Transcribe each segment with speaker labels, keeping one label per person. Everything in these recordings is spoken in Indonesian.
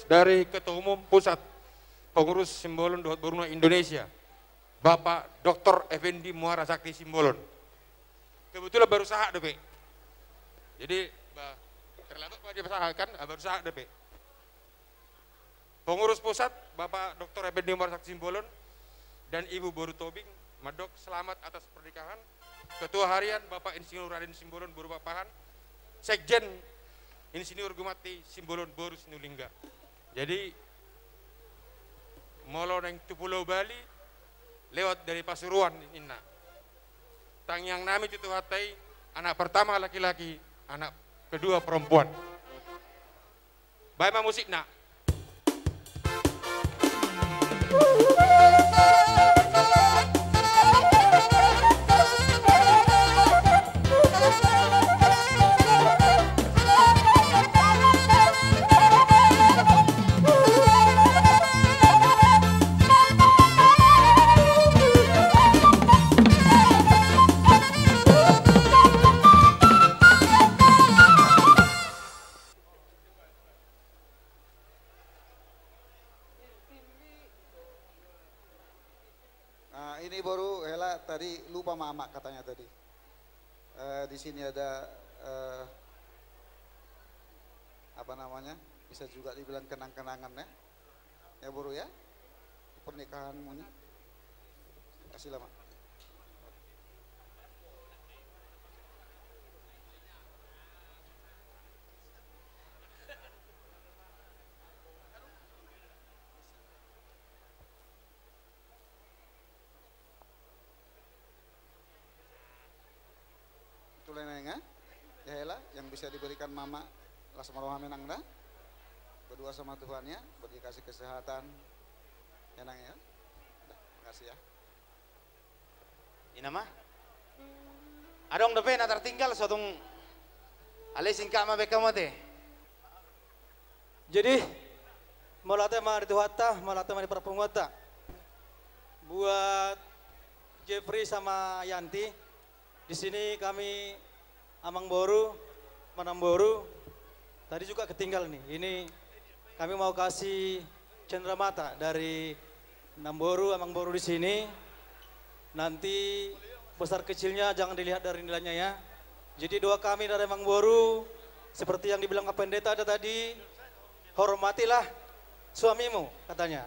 Speaker 1: dari Ketua Umum Pusat Pengurus Simbolon Dohot Boruna Indonesia, Bapak Dr. Effendi Muara Sakti Simbolon. Kebetulan baru sahak DP. Jadi terlambat Pak dia sahak kan, baru sahak DP. Pengurus Pusat Bapak Dr. Effendi Muara Sakti Simbolon dan Ibu Boru Tobing, Madok selamat atas pernikahan. Ketua Harian Bapak Insinyur Raden Simbolon Boru Papahan, Sekjen Insinyur Gumati Simbolon Boru Sinulingga. Jadi molo neng tu Pulau Bali lewat dari Pasuruan inna. Tang yang nami cutu hatai anak pertama laki-laki, anak kedua perempuan. Baik musik nak.
Speaker 2: Ini baru Hela tadi lupa mama katanya tadi. Di sini ada apa namanya? Bisa juga dibilang kenang-kenangan ya. Ya baru ya. Pernikahanmu ini. Kasih lama. Lenenga, ya Hela, yang bisa diberikan mama las maroha menang dah, berdua sama Tuhannya, berdikasih kesehatan, enang ya, kasih ya.
Speaker 3: Ina mah, adong depe na tertinggal suatu alay singka ma beka mate.
Speaker 4: Jadi malate ma dituhata, malate ma diperpungwata. Buat Jeffrey sama Yanti, di sini kami Amang Boru, Manam Boru, tadi juga ketinggal nih. Ini kami mau kasih cenderamata dari Namboru, Amang Boru di sini. Nanti besar kecilnya jangan dilihat dari nilainya ya. Jadi doa kami dari Amang Boru, seperti yang dibilang Pak Pendeta ada tadi, hormatilah suamimu katanya.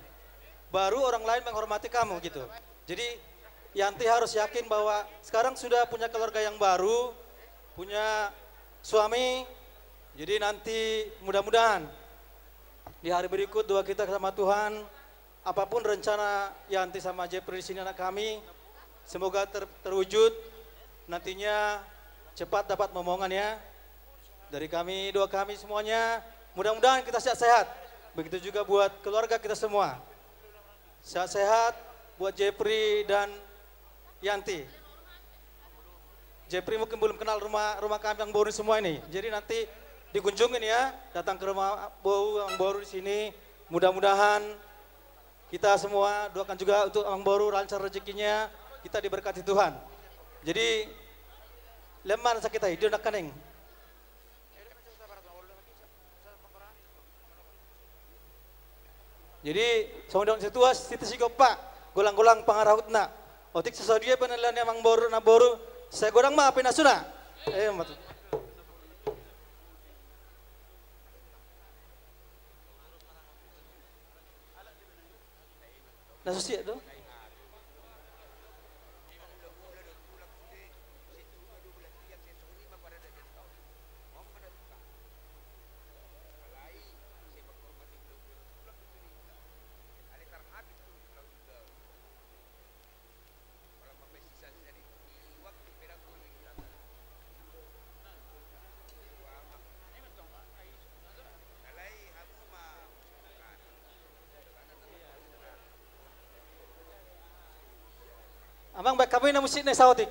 Speaker 4: Baru orang lain menghormati kamu gitu. Jadi Yanti harus yakin bahwa sekarang sudah punya keluarga yang baru, punya suami, jadi nanti mudah-mudahan di hari berikut doa kita sama Tuhan, apapun rencana Yanti sama Jeffrey di sini anak kami, semoga terwujud, nantinya cepat dapat momongan ya. Dari kami, doa kami semuanya, mudah-mudahan kita sehat-sehat, begitu juga buat keluarga kita semua, sehat-sehat buat Jeffrey dan Yanti. Jeffrey mungkin belum kenal rumah kami yang baru semua ini. Jadi nanti dikunjungin ya, datang ke rumah yang baru di sini. Mudah-mudahan kita semua doakan juga untuk Amang Boru lancar rezekinya, kita diberkati Tuhan. Jadi lemah sakit hidup nak kaneng. Jadi saudara situas situ sigopa golang-golang pangarahutna. Otik sesuatu penelan Amang Boru na Boru. Saya gorang maafin asuna. Matu. Nasusi itu. Amang baik kami na musik na sautik.